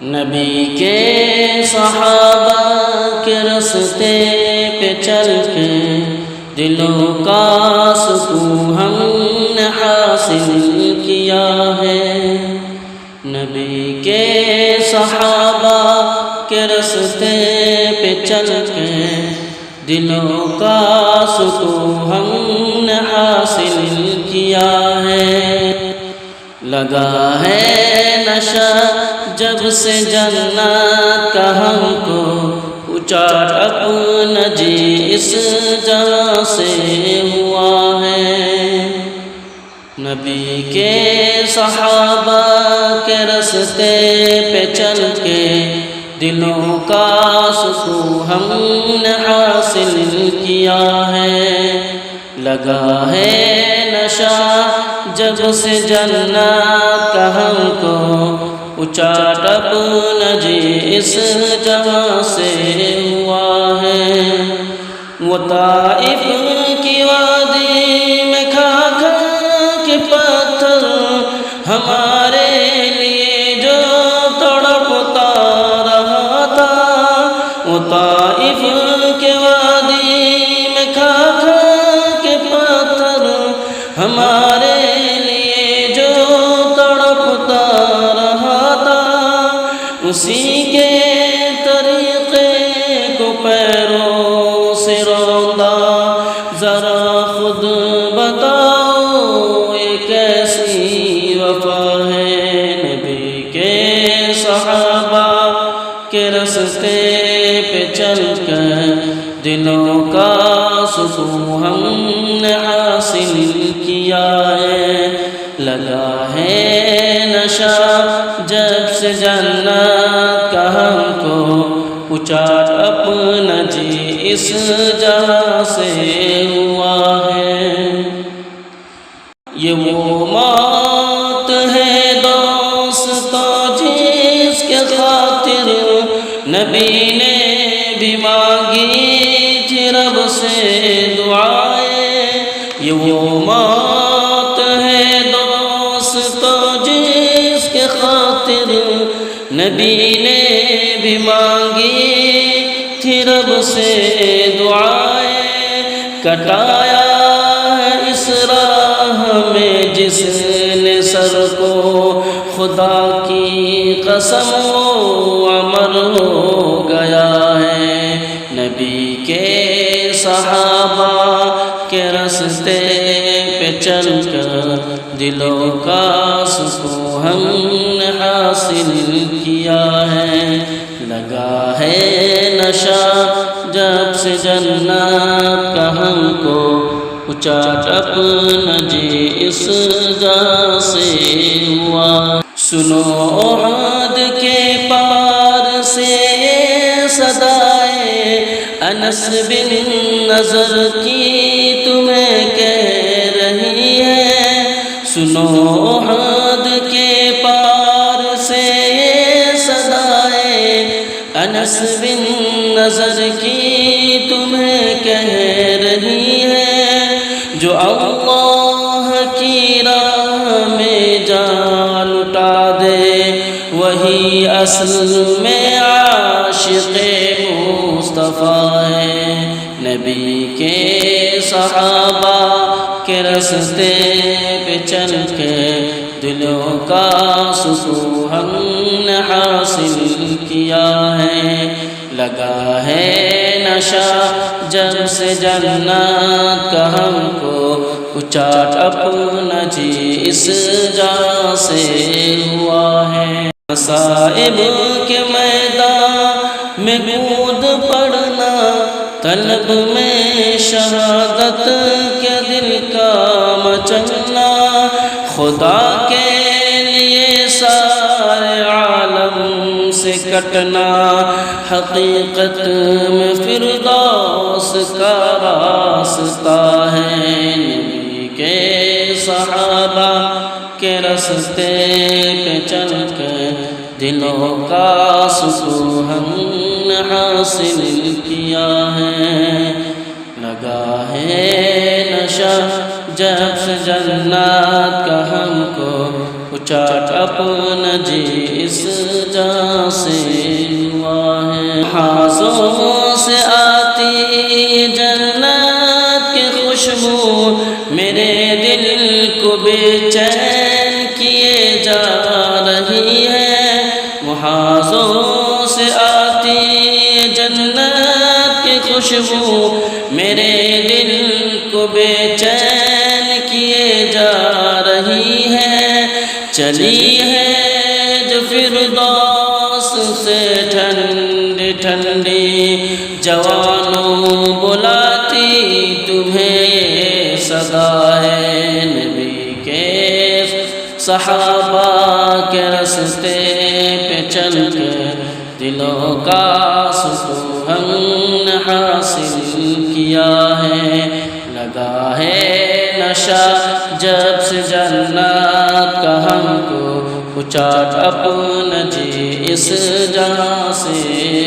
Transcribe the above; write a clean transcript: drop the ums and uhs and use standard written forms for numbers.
نبی کے صحابہ کے راستے پہ چل کے دلوں کا سکون ہم نے حاصل کیا ہے۔ نبی کے صحابہ کے راستے پہ چل کے دلوں کا سکون ہم نے حاصل کیا ہے۔ لگا ہے نشہ جب سے جنت کا ہم کو، اونچا اپنا جی اس جہاں سے ہوا ہے۔ نبی کے صحابہ کے راستے پہ چل کے دلوں کا سکون ہم نے حاصل کیا ہے۔ لگا ہے نشہ جب سے جنت کا ہم کو، اونچا اپنا جی اس جہاں سے ہوا ہے۔ وہ طائف کی وادی میں کھا کھا کے پتھر ہمارے لیے جو تڑپتا رہا تھا، وہ طائف کے وادی میں کھا کھا کے پتھر ہمارے لیے جو تڑپتا رہا تھا، اسی کے طریقے کو پیروں سے روندا، ذرا خود بتاؤ یہ کیسی وفا ہے۔ نبی کے صحابہ کے راستے پہ چل کر دلوں کا سکون ہم نے حاصل کیا ہے۔ لگا ہے نشہ جب سے جنت کا ہم کو، اونچا اپنا جی اس جہاں سے ہوا ہے۔ یہ وہ موت ہے دوستو جس کے خاطر نبی نے بھی مانگی تھی رب سے دعائیں۔ یہ وہ موت ہے دوستو جس کے خاطر نبی نے بھی مانگی تھی رب سے دعائیں۔ کٹایا ہے اس راہ میں جس نے سر کو، خدا کی قسم وہ امر ہو گیا ہے۔ نبی کے صحابہ کے راستے پہ چل کر دلوں کا سکون ہم نے حاصل کیا ہے۔ لگا ہے نشہ جب سے جنت کا ہم کو، اونچا اپنا جی اس جہاں سے ہوا۔ سنو احد کے پار سے صدائے انس بن نضر کی تمہیں کہہ رہی ہے۔ سنو احد کے پار سے صدائے انس بن نضر کی تمہیں کہہ رہی ہے۔ جو اللہ کی راہ میں جان لٹا دے، وہی اصل میں عاشق مصطفیٰ ہے۔ نبی کے صحابہ کے راستے پہ چل کے دلوں کا سکون ہم نے حاصل کیا ہے۔ لگا ہے نشہ جب سے جنت کا ہم کو، اونچا اپنا جی اس جہاں سے ہوا ہے۔ مصائب کے میدان میں کود پڑنا، طلب میں شہادت کے دل کا مچلنا، خدا کے لیے سارے عالم سے کٹنا، حقیقت میں فردوس کا راستہ ہے۔ نبی کے صحابہ کے راستے پہ چل کے دلوں کا سکون ہم نے حاصل کیا ہے۔ لگا ہے نشہ جب سے جنت کا ہم کو، اچاٹ اپنا جس جہاں سے ہوا ہے ہاتھوں سے آتی جنت کی خوشبو میرے دل کو بے چین کیے جا رہی ہے ہاتھوں سے آتی جنت کی خوشبو میرے دل کو بے چین کیے جا رہی ہے چلی ہے جو فردوس سے ٹھنڈی ٹھنڈی جوانوں بلاتی تمہیں صدا ہے نبی کے صحابہ کے راستے پہ چل کر دلوں کا سکون حاصل کیا ہے لگا ہے نشہ جب سے جنت کا ہم کو اچاٹ اپنا جس جہاں سے